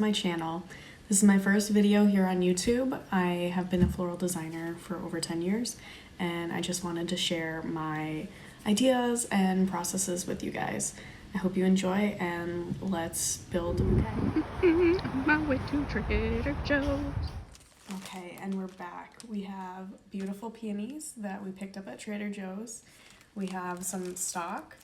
my channel. This is my first video here on YouTube. I have been a floral designer for over 10 years and I just wanted to share my ideas and processes with you guys. I hope you enjoy and let's build a bouquet. On my way to Trader Joe's. Okay, and we're back. We have beautiful peonies that we picked up at Trader Joe's. We have some stock,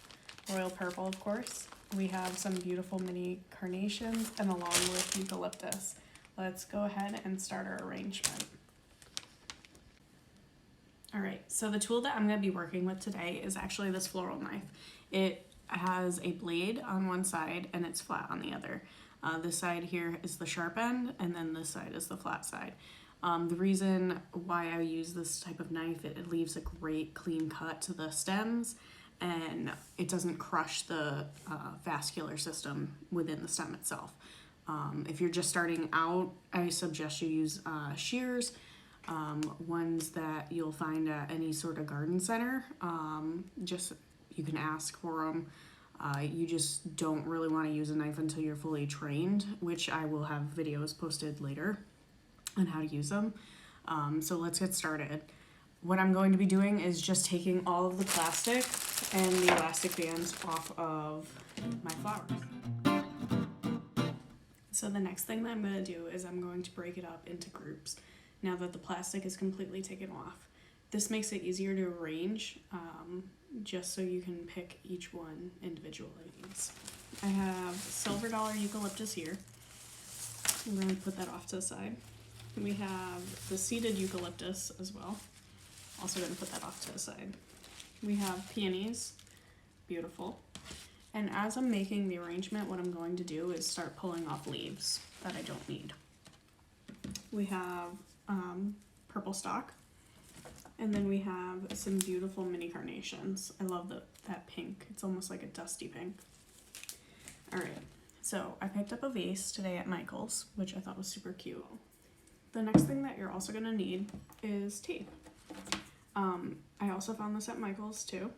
royal purple of course. We have some beautiful mini carnations and along with eucalyptus. Let's go ahead and start our arrangement. Alright, so the tool that I'm going to be working with today is actually this floral knife. It has a blade on one side and it's flat on the other. This side here is the sharp end and then this side is the flat side. The reason why I use this type of knife, it leaves a great clean cut to the stems and it doesn't crush the vascular system within the stem itself. If you're just starting out, I suggest you use shears, ones that you'll find at any sort of garden center. Just you can ask for them. You just don't really want to use a knife until you're fully trained, which I will have videos posted later on how to use them. So let's get started. What I'm going to be doing is just taking all of the plastic and the elastic bands off of my flowers. So the next thing that I'm going to do is I'm going to break it up into groups now that the plastic is completely taken off. This makes it easier to arrange, just so you can pick each one individually. I have silver dollar eucalyptus here. I'm going to put that off to the side. We have the seeded eucalyptus as well. Also going to put that off to the side. We have peonies, beautiful. And as I'm making the arrangement, what I'm going to do is start pulling off leaves that I don't need. We have purple stock, and then we have some beautiful mini carnations. I love that pink. It's almost like a dusty pink. All right, so I picked up a vase today at Michael's, which I thought was super cute. The next thing that you're also gonna need is tape. I also found this at Michael's too,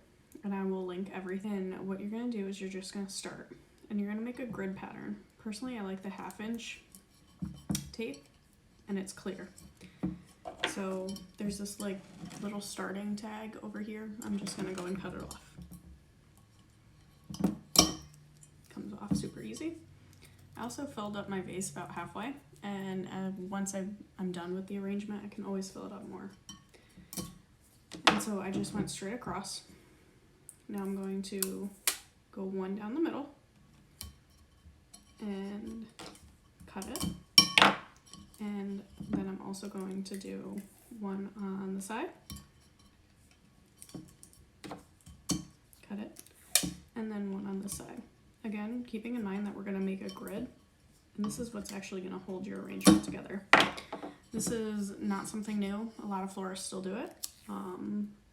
and I will link everything. What you're gonna do is you're just gonna start, and you're gonna make a grid pattern. Personally, I like the 1/2 inch tape, and it's clear. So there's this like little starting tag over here. I'm just gonna go and cut it off. Comes off super easy. I also filled up my vase about halfway, and once I'm done with the arrangement, I can always fill it up more. And so I just went straight across. Now I'm going to go one down the middle and cut it. And then I'm also going to do one on the side, cut it, and then one on the side. Again, keeping in mind that we're going to make a grid, and this is what's actually going to hold your arrangement together. This is not something new. A lot of florists still do it.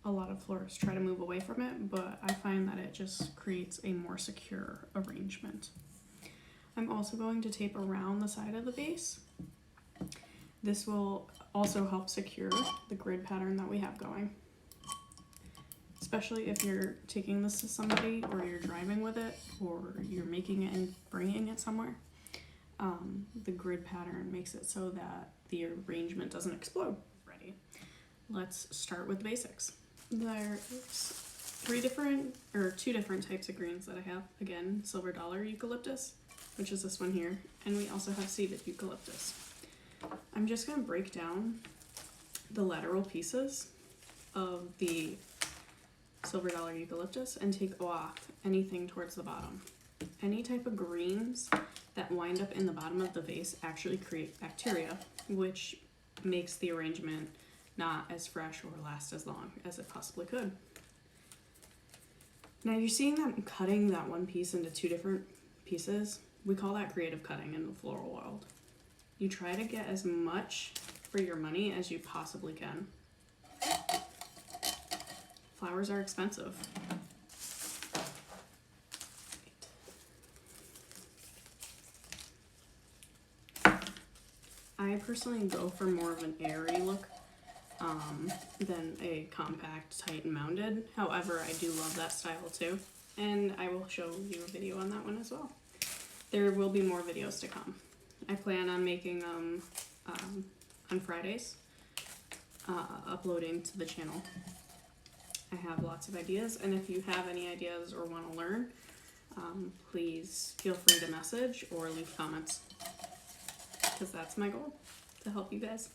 A lot of florists try to move away from it, but I find that it just creates a more secure arrangement. I'm also going to tape around the side of the vase. This will also help secure the grid pattern that we have going. Especially if you're taking this to somebody or you're driving with it or you're making it and bringing it somewhere. The grid pattern makes it so that the arrangement doesn't explode. Ready? Let's start with basics. There's two different types of greens that I have. Again, silver dollar eucalyptus, which is this one here, and we also have seeded eucalyptus. I'm just going to break down the lateral pieces of the silver dollar eucalyptus and take off anything towards the bottom. Any type of greens that wind up in the bottom of the vase actually create bacteria, which makes the arrangement not as fresh or last as long as it possibly could. Now you're seeing that I'm cutting that one piece into two different pieces. We call that creative cutting in the floral world. You try to get as much for your money as you possibly can. Flowers are expensive. I personally go for more of an airy look than a compact, tight and mounded. However, I do love that style too, and I will show you a video on that one as well. There will be more videos to come. I plan on making them on Fridays, uploading to the channel. I have lots of ideas, and if you have any ideas or want to learn, please feel free to message or leave comments, because that's my goal, to help you guys.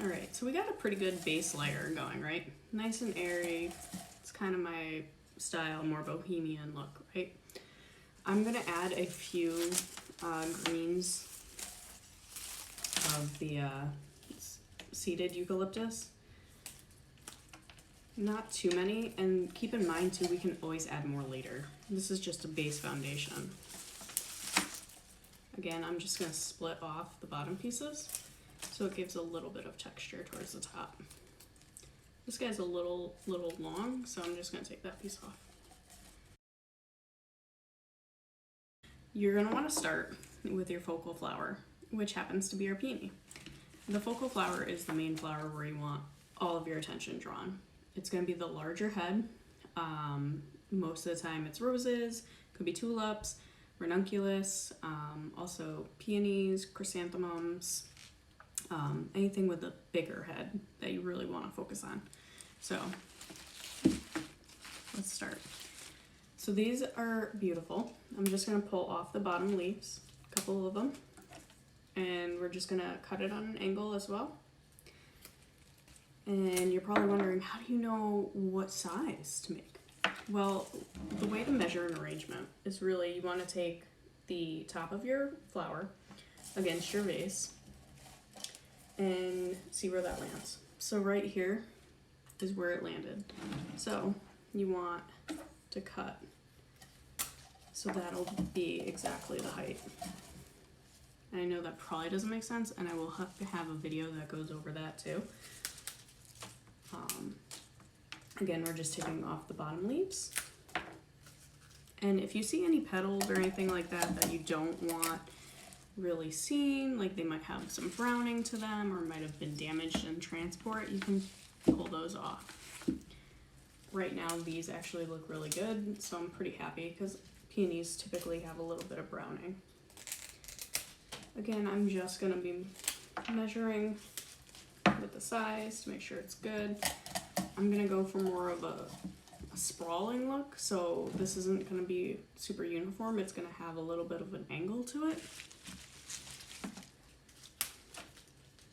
Alright, so we got a pretty good base layer going, right? Nice and airy. It's kind of my style, more bohemian look, right? I'm going to add a few greens of the seeded eucalyptus. Not too many, and keep in mind too, we can always add more later. This is just a base foundation. Again, I'm just going to split off the bottom pieces so it gives a little bit of texture towards the top. This guy's a little long, so I'm just going to take that piece off. You're going to want to start with your focal flower, which happens to be our peony. The focal flower is the main flower where you want all of your attention drawn. It's going to be the larger head. Most of the time it's roses, could be tulips, ranunculus, also peonies, chrysanthemums, anything with a bigger head that you really want to focus on. So let's start. So these are beautiful. I'm just going to pull off the bottom leaves, a couple of them, and we're just going to cut it on an angle as well. And you're probably wondering, how do you know what size to make? Well, the way to measure an arrangement is really, you want to take the top of your flower against your vase and see where that lands. So right here is where it landed. So you want to cut so that'll be exactly the height. And I know that probably doesn't make sense, and I will have a video that goes over that too. Again, we're just taking off the bottom leaves. And if you see any petals or anything like that that you don't want really seen, like they might have some browning to them or might have been damaged in transport, you can pull those off. Right now, these actually look really good, so I'm pretty happy because peonies typically have a little bit of browning. Again, I'm just gonna be measuring with the size to make sure it's good. I'm gonna go for more of a sprawling look, so this isn't gonna be super uniform. It's gonna have a little bit of an angle to it.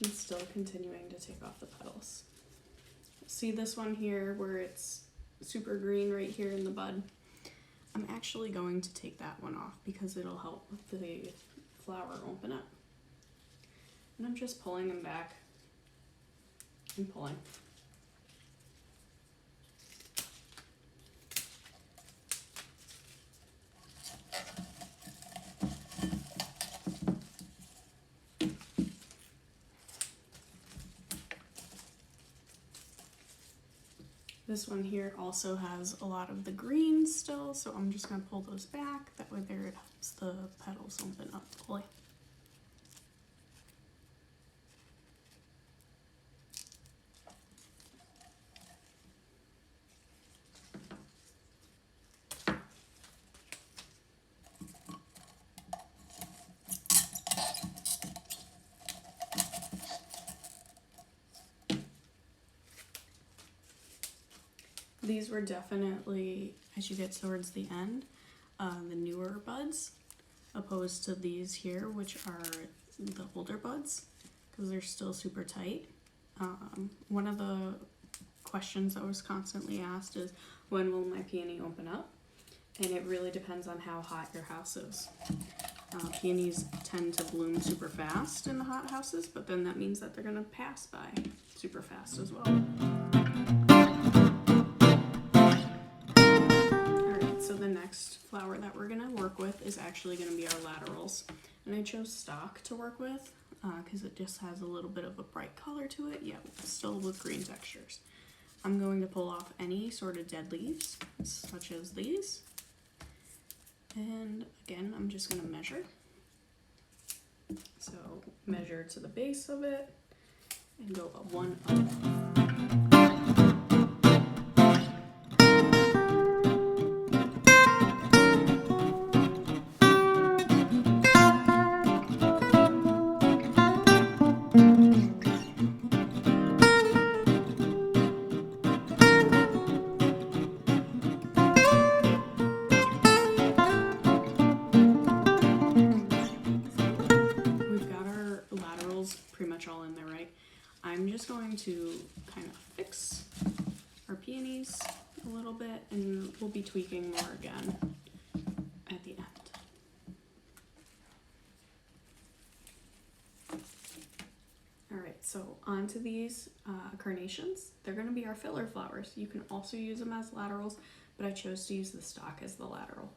And still continuing to take off the petals. See this one here where it's super green right here in the bud? I'm actually going to take that one off because it'll help the flower open up. And I'm just pulling them back and pulling. This one here also has a lot of the greens still, so I'm just going to pull those back. That way there it helps the petals open up fully. These were definitely, as you get towards the end, the newer buds, opposed to these here, which are the older buds, because they're still super tight. One of the questions that was constantly asked is, when will my peony open up? And it really depends on how hot your house is. Peonies tend to bloom super fast in the hot houses, but then that means that they're going to pass by super fast as well. So the next flower that we're gonna work with is actually gonna be our laterals. And I chose stock to work with because it just has a little bit of a bright color to it, yet still with green textures. I'm going to pull off any sort of dead leaves, such as these. And again, I'm just gonna measure. So measure to the base of it and go one up. florals pretty much all in there, right? I'm just going to kind of fix our peonies a little bit, and we'll be tweaking more again at the end. Alright, so onto these carnations. They're going to be our filler flowers. You can also use them as laterals, but I chose to use the stalk as the lateral.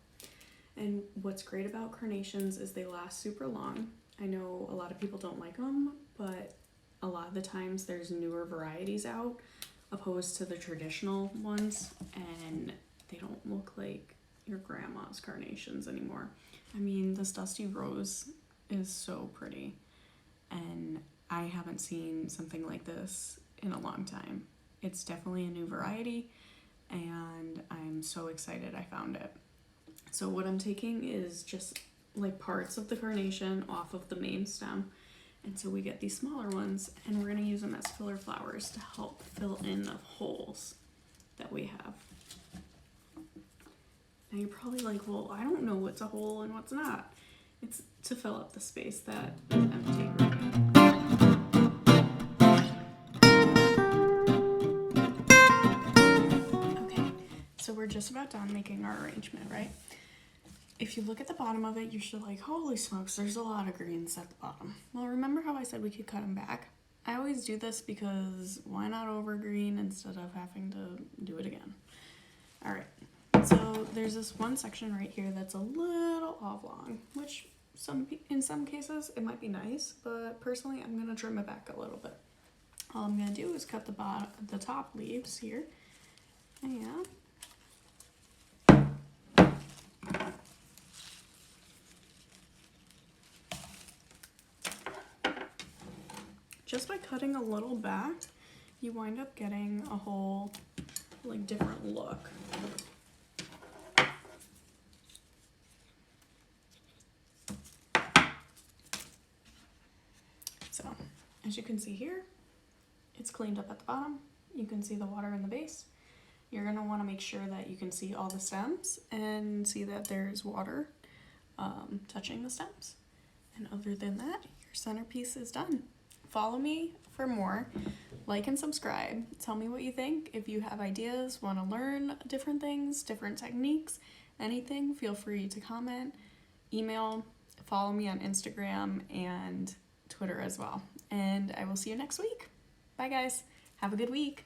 And what's great about carnations is they last super long. I know a lot of people don't like them, but a lot of the times there's newer varieties out opposed to the traditional ones, and they don't look like your grandma's carnations anymore. I mean, this dusty rose is so pretty, and I haven't seen something like this in a long time. It's definitely a new variety, and I'm so excited I found it. So what I'm taking is just like parts of the carnation off of the main stem, and so we get these smaller ones, and we're going to use them as filler flowers to help fill in the holes that we have. Now you're probably like, well, I don't know what's a hole and what's not. It's to fill up the space that is empty, right? Okay, so we're just about done making our arrangement, right? If you look at the bottom of it, you're like, holy smokes, there's a lot of greens at the bottom. Well, remember how I said we could cut them back? I always do this because why not over-green instead of having to do it again? All right, so there's this one section right here that's a little oblong, which in some cases it might be nice, but personally I'm gonna trim it back a little bit. All I'm gonna do is cut the top leaves here, and just by cutting a little back, you wind up getting a whole like different look. So, as you can see here, it's cleaned up at the bottom. You can see the water in the base. You're gonna wanna make sure that you can see all the stems and see that there's water touching the stems. And other than that, your centerpiece is done. Follow me for more. Like and subscribe. Tell me what you think. If you have ideas, want to learn different things, different techniques, anything, feel free to comment, email, follow me on Instagram and Twitter as well. And I will see you next week. Bye guys. Have a good week.